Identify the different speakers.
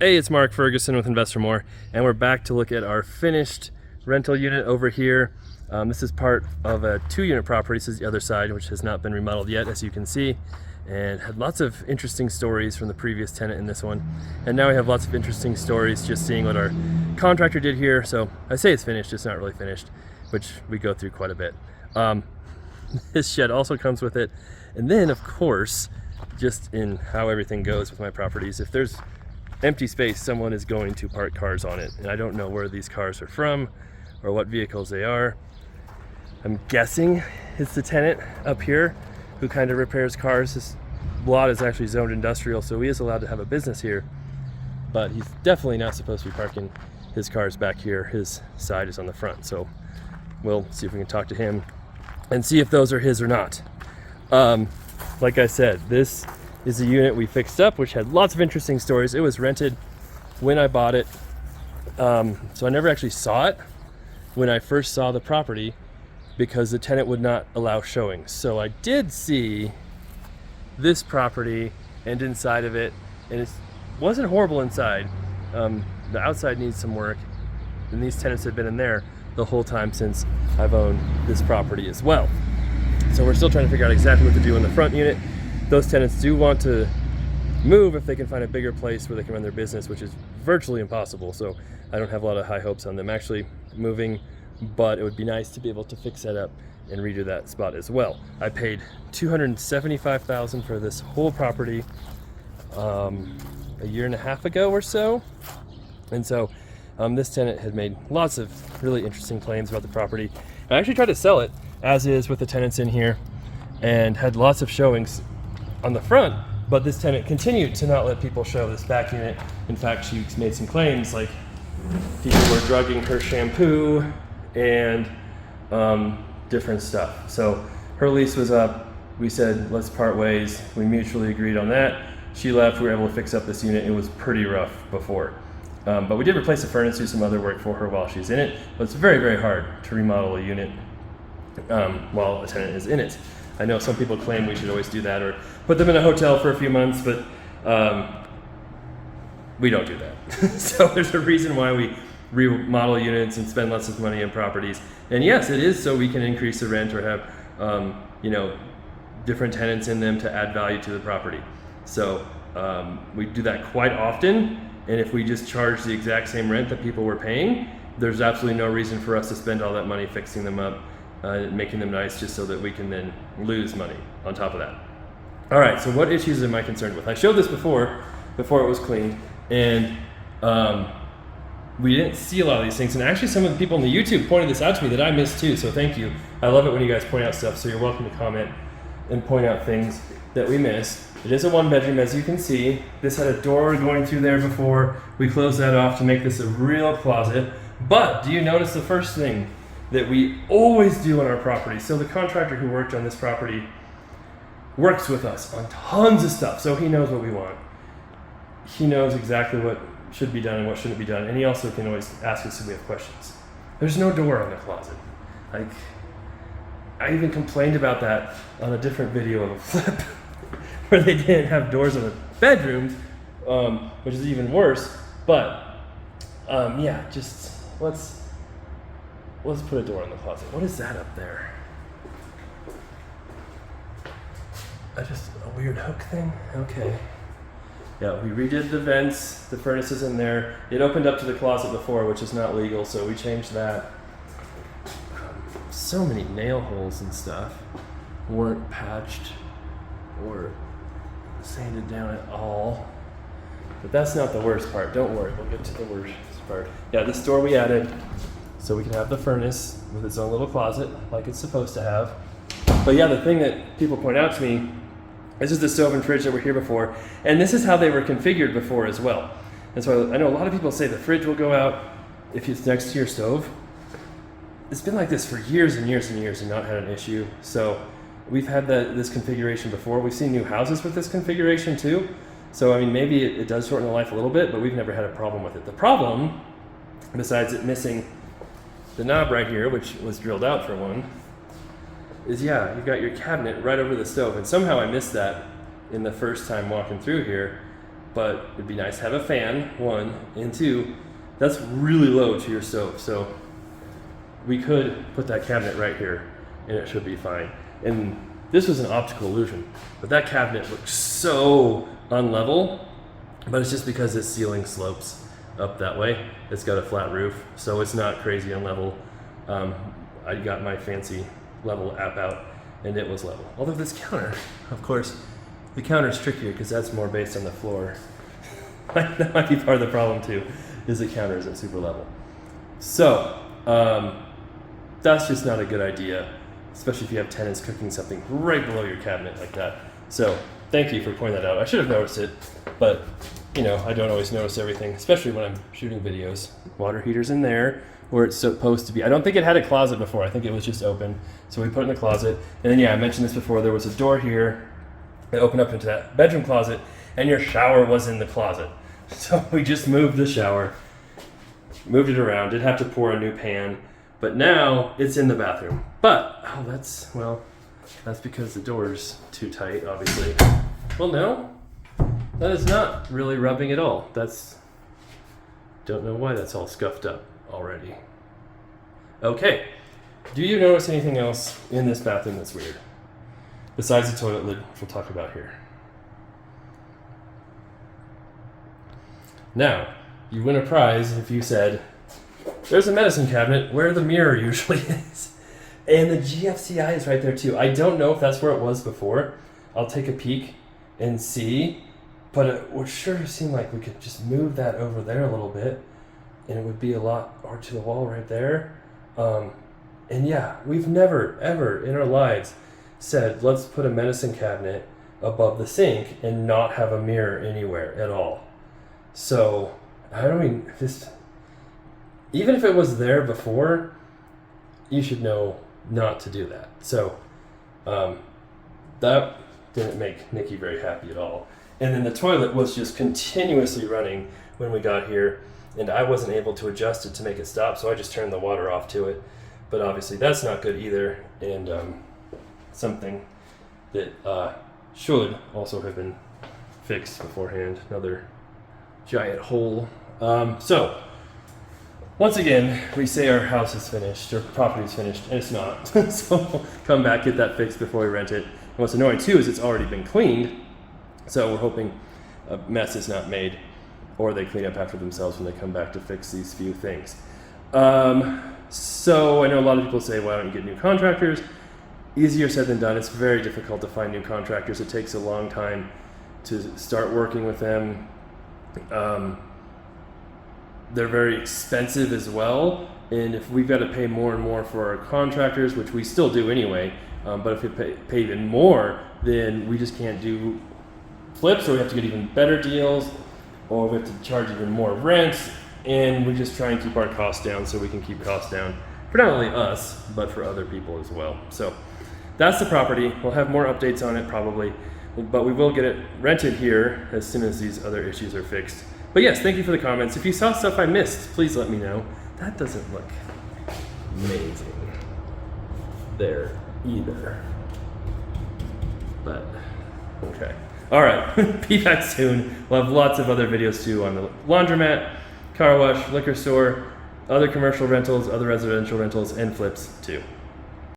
Speaker 1: Hey, it's Mark Ferguson with Investor More, and we're back to look at our finished rental unit over here. This is part of a 2-unit property. This is the other side, which has not been remodeled yet, as you can see, and had lots of interesting stories from the previous tenant in this one. And now we have lots of interesting stories just seeing what our contractor did here. So I say it's finished, it's not really finished, which we go through quite a bit. This shed also comes with it. And then, of course, just in how everything goes with my properties, if there's empty space, someone is going to park cars on it, and I don't know where these cars are from or what vehicles they are. I'm guessing it's the tenant up here who kind of repairs cars. This lot is actually zoned industrial, so he is allowed to have a business here, but he's definitely not supposed to be parking his cars back here. His side is on the front, so we'll see if we can talk to him and see if those are his or not. Like I said, this is a unit we fixed up, which had lots of interesting stories. It was rented when I bought it, so I never actually saw it when I first saw the property because the tenant would not allow showings. So I did see this property and inside of it, and it wasn't horrible inside. The outside needs some work, and these tenants have been in there the whole time since I've owned this property as well. So we're still trying to figure out exactly what to do in the front unit. Those tenants do want to move if they can find a bigger place where they can run their business, which is virtually impossible. So I don't have a lot of high hopes on them actually moving, but it would be nice to be able to fix that up and redo that spot as well. I paid $275,000 for this whole property a year and a half ago or so. And so this tenant had made lots of really interesting claims about the property. I actually tried to sell it as is with the tenants in here and had lots of showings on the front, but this tenant continued to not let people show this back unit. In fact, she made some claims like people were drugging her shampoo and different stuff. So her lease was up. We said, let's part ways. We mutually agreed on that. She left. We were able to fix up this unit. It was pretty rough before. But we did replace the furnace, do some other work for her while she's in it. But it's very, very hard to remodel a unit while a tenant is in it. I know some people claim we should always do that or put them in a hotel for a few months, but we don't do that. So there's a reason why we remodel units and spend lots of money on properties. And yes, it is so we can increase the rent or have different tenants in them to add value to the property. So we do that quite often. And if we just charge the exact same rent that people were paying, there's absolutely no reason for us to spend all that money fixing them up, making them nice, just so that we can then lose money on top of that. All right, so what issues am I concerned with? I showed this before it was cleaned, and we didn't see a lot of these things. And actually some of the people on the YouTube pointed this out to me that I missed too, so thank you. I love it when you guys point out stuff, so you're welcome to comment and point out things that we missed. It is a 1-bedroom, as you can see. This had a door going through there before. We closed that off to make this a real closet. But do you notice the first thing that we always do on our property? So the contractor who worked on this property works with us on tons of stuff, so he knows what we want. He knows exactly what should be done and what shouldn't be done, and he also can always ask us if we have questions. There's no door on the closet. Like, I even complained about that on a different video of a flip where they didn't have doors on the bedrooms, which is even worse. But yeah, just let's put a door on the closet. What is that up there? A weird hook thing? Okay. Yeah, we redid the vents, the furnace is in there. It opened up to the closet before, which is not legal, so we changed that. So many nail holes and stuff weren't patched or sanded down at all. But that's not the worst part. Don't worry, we'll get to the worst part. Yeah, this door we added so we can have the furnace with its own little closet like it's supposed to have. But yeah, the thing that people point out to me, this is the stove and fridge that were here before, and this is how they were configured before as well. And so I know a lot of people say the fridge will go out if it's next to your stove. It's been like this for years and years and years and not had an issue. So we've had this configuration before. We've seen new houses with this configuration too. So I mean, maybe it does shorten the life a little bit, but we've never had a problem with it. The problem, besides it missing the knob right here, which was drilled out for one, is yeah, you've got your cabinet right over the stove. And somehow I missed that in the first time walking through here. but it'd be nice to have a fan, one, and two, that's really low to your stove. So we could put that cabinet right here and it should be fine. And this was an optical illusion, but that cabinet looks so unlevel, but it's just because this ceiling slopes up that way. It's got a flat roof, so it's not crazy unlevel. I got my fancy level app out and it was level. Although this counter, of course, the counter is trickier because that's more based on the floor. That might be part of the problem too, is the counter isn't super level. So, that's just not a good idea, especially if you have tenants cooking something right below your cabinet like that. So thank you for pointing that out. I should have noticed it, but you know, I don't always notice everything, especially when I'm shooting videos. Water heater's in there where it's supposed to be. I don't think it had a closet before. I think it was just open. So we put it in the closet. And then, yeah, I mentioned this before. There was a door here that opened up into that bedroom closet, and your shower was in the closet. So we just moved the shower, moved it around, did have to pour a new pan. But now it's in the bathroom. But, oh, that's because the door's too tight, obviously. Well, no, that is not really rubbing at all. Don't know why that's all scuffed up already. Okay, do you notice anything else in this bathroom that's weird? Besides the toilet lid, which we'll talk about here. Now, you win a prize if you said, there's a medicine cabinet where the mirror usually is. And the GFCI is right there too. I don't know if that's where it was before. I'll take a peek and see. But it would sure seem like we could just move that over there a little bit. And it would be a lot, or to the wall right there. And yeah, we've never, ever in our lives said, let's put a medicine cabinet above the sink and not have a mirror anywhere at all. So, I don't mean, even if it was there before, you should know not to do that. So, that didn't make Nikki very happy at all. And then the toilet was just continuously running when we got here, and I wasn't able to adjust it to make it stop, so I just turned the water off to it. But obviously that's not good either, and something that should also have been fixed beforehand. Another giant hole. So, once again, we say our house is finished, or property is finished, and it's not. So come back, get that fixed before we rent it. And what's annoying too is it's already been cleaned, so we're hoping a mess is not made, or they clean up after themselves when they come back to fix these few things. So I know a lot of people say, why don't you get new contractors? Easier said than done. It's very difficult to find new contractors. It takes a long time to start working with them. They're very expensive as well, and if we've got to pay more and more for our contractors, which we still do anyway, but if we pay even more, then we just can't do flips, or we have to get even better deals, or we have to charge even more rent, and we just try and keep our costs down so we can keep costs down for not only us, but for other people as well. So that's the property. We'll have more updates on it probably, but we will get it rented here as soon as these other issues are fixed. But yes, thank you for the comments. If you saw stuff I missed, please let me know. That doesn't look amazing there either. But, okay. All right, be back soon. We'll have lots of other videos too on the laundromat, car wash, liquor store, other commercial rentals, other residential rentals, and flips too.